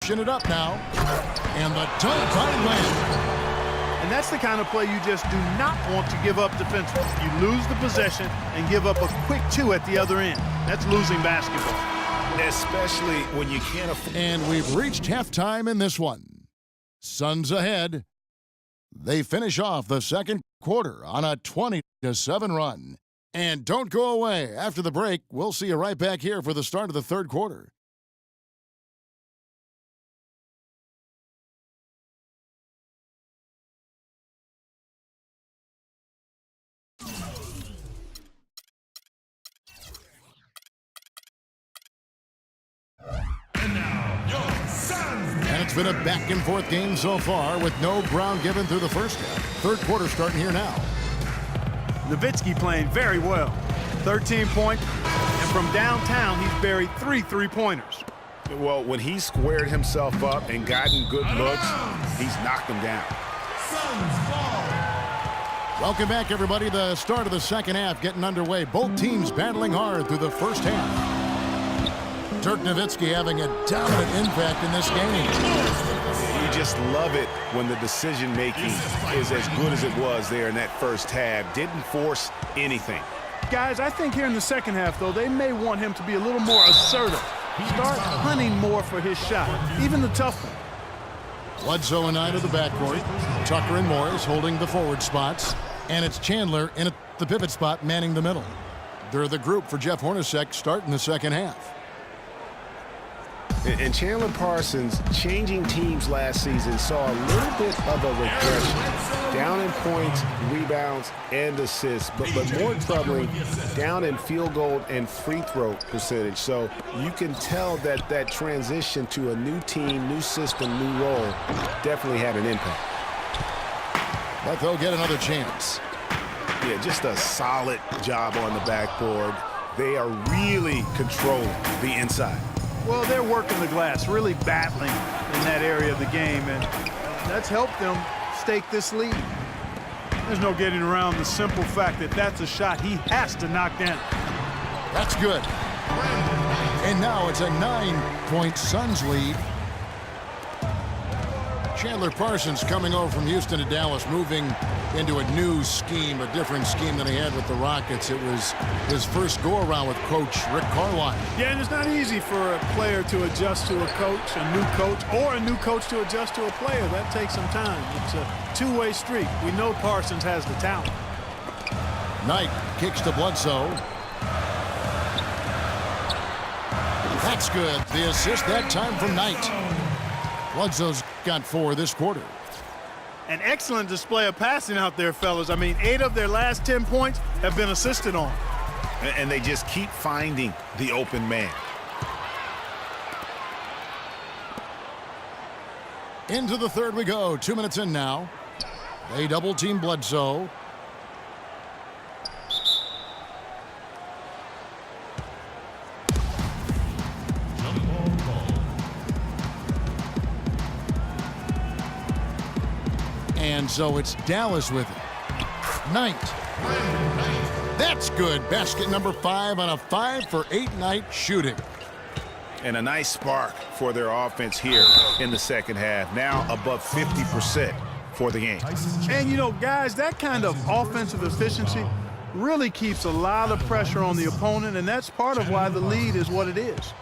switching it up now. And the dunk by Randle. And that's the kind of play you just do not want to give up defensively. You lose the possession and give up a quick two at the other end. That's losing basketball. Especially when you can't afford. And we've reached halftime in this one. Suns ahead. They finish off the second quarter on a 20-7 run. And don't go away. After the break, we'll see you right back here for the start of the third quarter. And it's been a back-and-forth game so far with no ground given through the first half. Third quarter starting here now. Nowitzki playing very well. 13 points, and from downtown, he's buried 3 3-pointers. Well, when he squared himself up and gotten good looks, he's knocked them down. Welcome back, everybody. The start of the second half getting underway. Both teams battling hard through the first half. Dirk Nowitzki having a dominant impact in this game. You just love it when the decision-making is as good as it was there in that first half. Didn't force anything. Guys, I think here in the second half, though, they may want him to be a little more assertive. Start hunting more for his shot, even the tough one. Bledsoe and Knight of the backcourt. Tucker and Morris holding the forward spots. And it's Chandler in at the pivot spot manning the middle. They're the group for Jeff Hornacek starting the second half. And Chandler Parsons, changing teams last season, saw a little bit of a regression. Down in points, rebounds, and assists, but more troubling, down in field goal and free throw percentage. So you can tell that that transition to a new team, new system, new role definitely had an impact. But they'll get another chance. Yeah, just a solid job on the backboard. They are really controlling the inside. Well, they're working the glass, really battling in that area of the game, and that's helped them stake this lead. There's no getting around the simple fact that that's a shot he has to knock down. That's good. And now it's a 9-point Suns lead. Chandler Parsons coming over from Houston to Dallas, moving into a new scheme, a different scheme than he had with the Rockets. It was his first go-around with Coach Rick Carlisle. Yeah, and it's not easy for a player to adjust to a coach, or a new coach to adjust to a player. That takes some time. It's a two-way street. We know Parsons has the talent. Knight kicks to Bledsoe. That's good. The assist that time from Knight. Bledsoe's got 4 this quarter. An excellent display of passing out there, fellas. I mean, 8 of their last 10 points have been assisted on. And they just keep finding the open man. Into the third we go. 2 minutes in now. They double-team Bledsoe. And so it's Dallas with it. Knight. That's good. Basket number 5 on a 5-for-8 night shooting. And a nice spark for their offense here in the second half. Now above 50% for the game. And, you know, guys, that kind of offensive efficiency really keeps a lot of pressure on the opponent, and that's part of why the lead is what it is.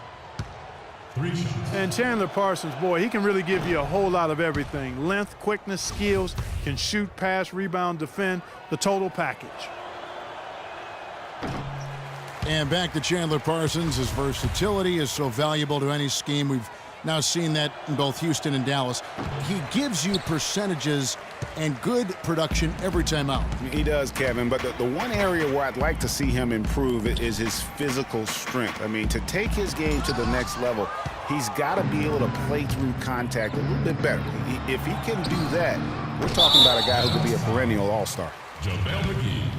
And Chandler Parsons, boy, he can really give you a whole lot of everything. Length, quickness, skills, can shoot, pass, rebound, defend, the total package. And back to Chandler Parsons. His versatility is so valuable to any scheme. We've now seen that in both Houston and Dallas. He gives you percentages and good production every time out. He does, Kevin, but the one area where I'd like to see him improve is his physical strength. I mean, to take his game to the next level, he's got to be able to play through contact a little bit better. If he can do that, we're talking about a guy who could be a perennial all-star.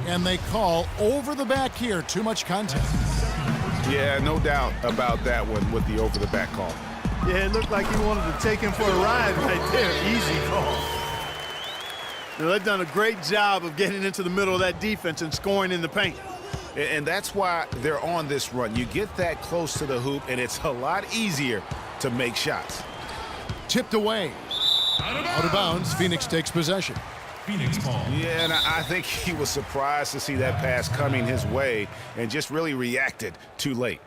And they call over the back here. Too much contact. Yeah, no doubt about that one with the over-the-back call. Yeah, it looked like he wanted to take him for a ride right there. Easy call. Now, they've done a great job of getting into the middle of that defense and scoring in the paint. And that's why they're on this run. You get that close to the hoop, and it's a lot easier to make shots. tipped away. Out of bounds, Phoenix takes possession. Phoenix ball. Yeah, and I think he was surprised to see that pass coming his way and just really reacted too late.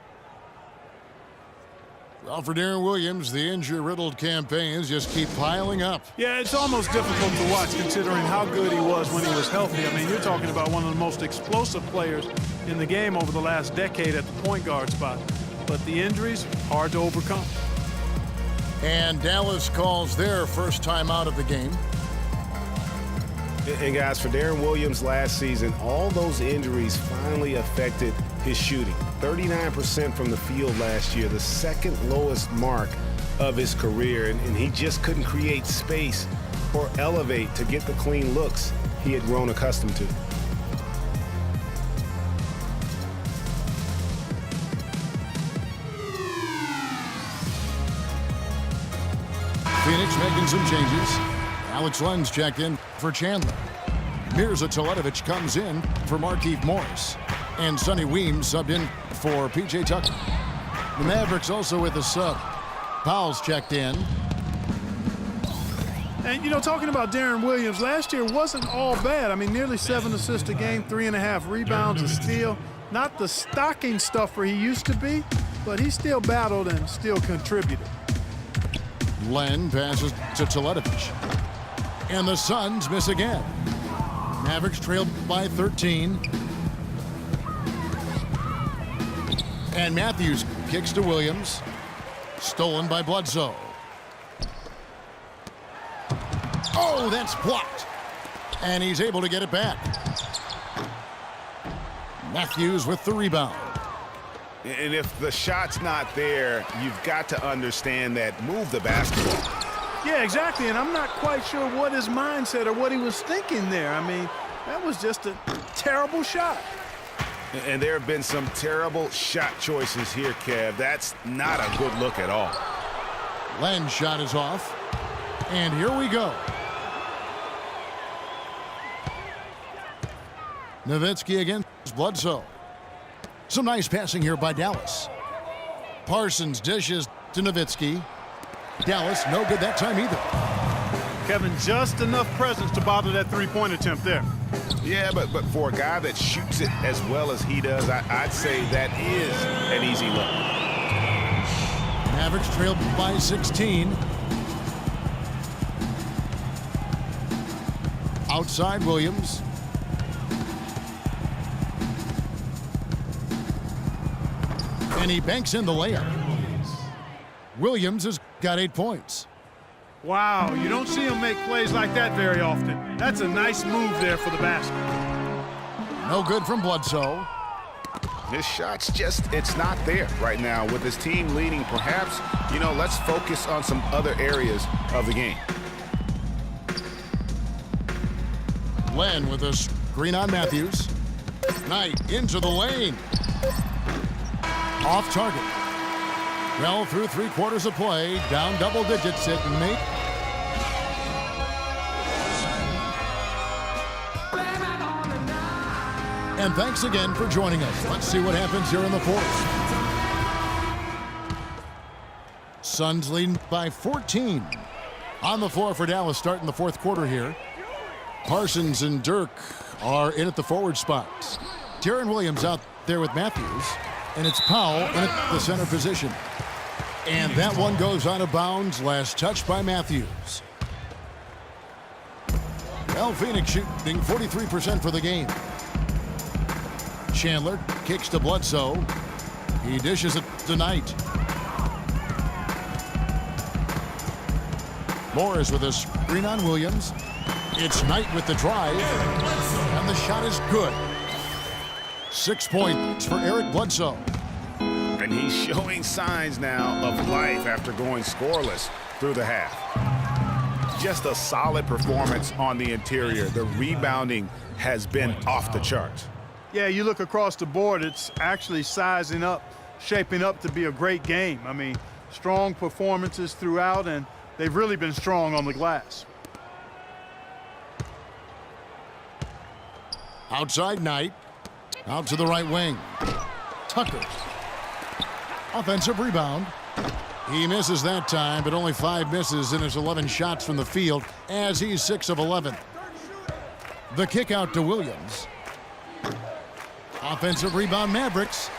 Well, for Deron Williams, the injury-riddled campaigns just keep piling up. Yeah, it's almost difficult to watch considering how good he was when he was healthy. I mean, you're talking about one of the most explosive players in the game over the last decade at the point guard spot. But the injuries, hard to overcome. And Dallas calls their first time out of the game. And guys, for Deron Williams last season, all those injuries finally affected his shooting. 39% from the field last year, the second lowest mark of his career, and he just couldn't create space or elevate to get the clean looks he had grown accustomed to. Phoenix making some changes. Alex Len's checked in for Chandler. Mirza Teletovic comes in for Markieff Morris. And Sonny Weems subbed in for P.J. Tucker. The Mavericks also with a sub. Powell's checked in. And, you know, talking about Deron Williams, last year wasn't all bad. I mean, nearly 7 assists a game, 3.5 rebounds, a steal. Not the stocking stuffer he used to be, but he still battled and still contributed. Len passes to Teletovic. And the Suns miss again. Mavericks trailed by 13. And Matthews kicks to Williams. Stolen by Bledsoe. Oh, that's blocked. And he's able to get it back. Matthews with the rebound. And if the shot's not there, you've got to understand that move the basketball. Yeah, exactly, and I'm not quite sure what his mindset or what he was thinking there. I mean, that was just a terrible shot. And there have been some terrible shot choices here, Kev. That's not a good look at all. Len's shot is off. And here we go. Nowitzki against Bledsoe. Some nice passing here by Dallas. Parsons dishes to Nowitzki. Dallas, no good that time either. Kevin, just enough presence to bother that three-point attempt there. Yeah, but for a guy that shoots it as well as he does, I'd say that is an easy look. Mavericks trailed by 16. Outside Williams. And he banks in the layup. Williams has got 8 points. Wow, you don't see him make plays like that very often. That's a nice move there for the basket. No good from Bledsoe. His shot's just, it's not there right now. With his team leading, perhaps, let's focus on some other areas of the game. Len with a screen on Matthews. Knight into the lane. Off target. Well, through 3/4 of play, down double digits at Nate. And thanks again for joining us. Let's see what happens here in the fourth. Suns leading by 14. On the floor for Dallas starting the fourth quarter here. Parsons and Dirk are in at the forward spots. Deron Williams out there with Matthews. And it's Powell in at the center position. And that one goes out of bounds. Last touch by Matthews. Well, Phoenix shooting 43% for the game. Chandler kicks to Bledsoe. He dishes it to Knight. Morris with a screen on Williams. It's Knight with the drive. And the shot is good. 6 points for Eric Bledsoe. And he's showing signs now of life after going scoreless through the half. Just a solid performance on the interior. The rebounding has been off the charts. Yeah, you look across the board, it's actually sizing up, shaping up to be a great game. I mean, strong performances throughout, and they've really been strong on the glass. Outside Knight. Out to the right wing. Tucker. Offensive rebound. He misses that time, but only 5 misses in his 11 shots from the field as he's 6 of 11. The kick out to Williams. Offensive rebound Mavericks.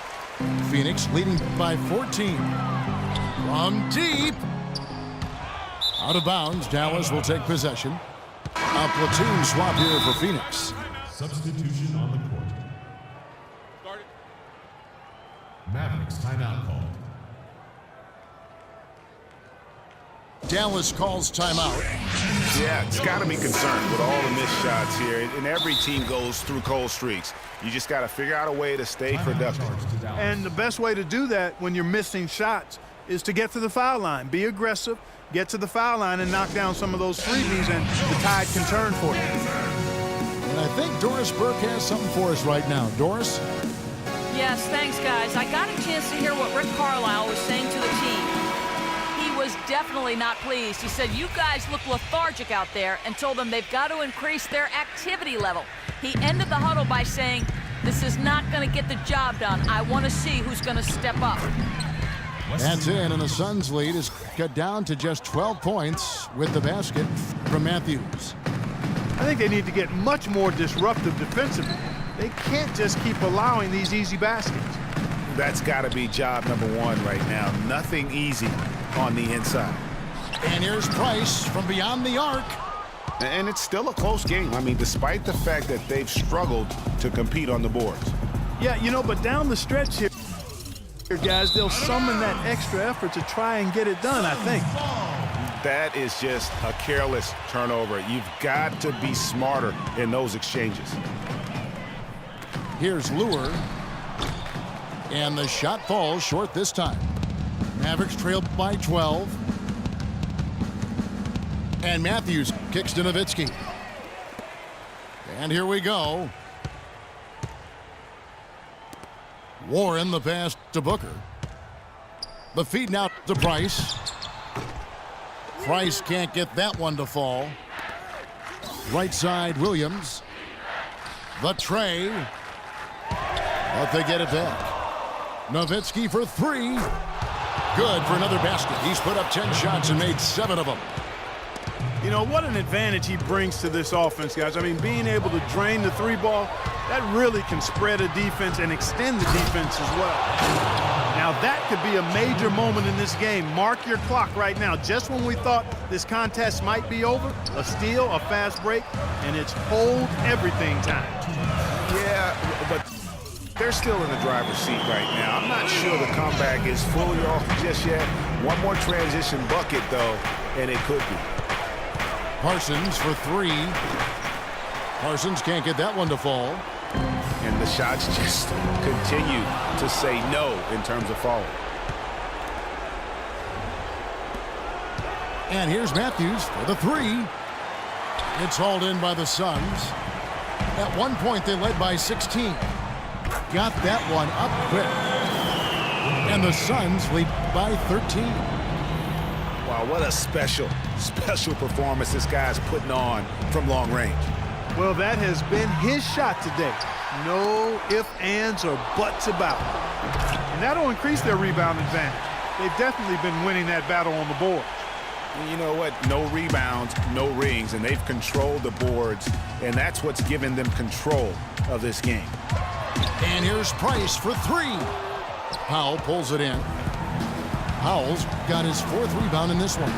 Phoenix leading by 14. From deep. Out of bounds, Dallas will take possession. A platoon swap here for Phoenix. Substitution on the court. Mavericks timeout called. Dallas calls timeout. Yeah, it's got to be concerned with all the missed shots here. And every team goes through cold streaks. You just got to figure out a way to stay productive. And the best way to do that when you're missing shots is to get to the foul line. Be aggressive, get to the foul line, and knock down some of those freebies, and the tide can turn for you. And I think Doris Burke has something for us right now. Doris? Yes, thanks, guys. I got a chance to hear what Rick Carlisle was saying to the team. He was definitely not pleased. He said, you guys look lethargic out there, and told them they've got to increase their activity level. He ended the huddle by saying, this is not going to get the job done. I want to see who's going to step up. That's in, and the Suns' lead is cut down to just 12 points with the basket from Matthews. I think they need to get much more disruptive defensively. They can't just keep allowing these easy baskets. That's got to be job number 1 right now. Nothing easy on the inside. And here's Price from beyond the arc. And it's still a close game. I mean, despite the fact that they've struggled to compete on the boards. Yeah, you know, but down the stretch here, guys, they'll summon that extra effort to try and get it done, I think. That is just a careless turnover. You've got to be smarter in those exchanges. Here's Lure. And the shot falls short this time. Mavericks trail by 12. And Matthews kicks to Nowitzki. And here we go. Warren the pass to Booker. The feed now to Price. Price can't get that one to fall. Right side, Williams. The tray. But they get it back. Nowitzki for 3. Good for another basket. He's put up 10 shots and made 7 of them. You know, what an advantage he brings to this offense, guys. I mean, being able to drain the 3-ball, that really can spread a defense and extend the defense as well. Now, that could be a major moment in this game. Mark your clock right now. Just when we thought this contest might be over, a steal, a fast break, and it's hold everything time. Yeah, but they're still in the driver's seat right now. I'm not sure the comeback is fully off just yet. One more transition bucket, though, and it could be. Parsons for 3. Parsons can't get that one to fall. And the shots just continue to say no in terms of falling. And here's Matthews for the 3. It's hauled in by the Suns. At one point, they led by 16. Got that one up quick. And the Suns lead by 13. Wow, what a special performance this guy's putting on from long range. Well, that has been his shot today. No ifs, ands, or buts about it. And that'll increase their rebound advantage. They've definitely been winning that battle on the board. You know what? No rebounds, no rings, and they've controlled the boards, and that's what's given them control of this game. And here's Price for 3. Powell pulls it in. Powell's got his 4th rebound in this one.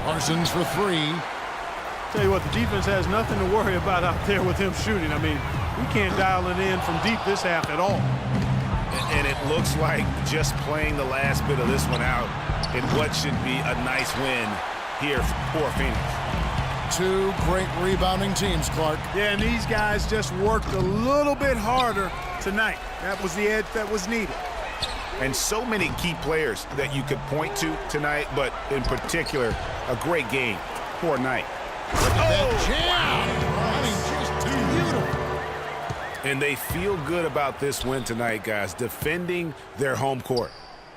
Parsons for 3. Tell you what, the defense has nothing to worry about out there with him shooting. I mean, we can't dial it in from deep this half at all. And it looks like just playing the last bit of this one out in what should be a nice win here for Phoenix. 2 great rebounding teams, Clark. Yeah, and these guys just worked a little bit harder tonight. That was the edge that was needed. And so many key players that you could point to tonight, but in particular, a great game. Poor night. Look at that jam! I mean, just beautiful. And they feel good about this win tonight, guys, defending their home court.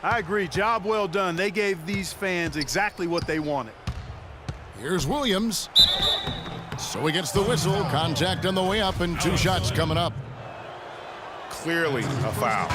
I agree. Job well done. They gave these fans exactly what they wanted. Here's Williams. So he gets the whistle. Contact on the way up, and 2 shots coming up. Clearly a foul.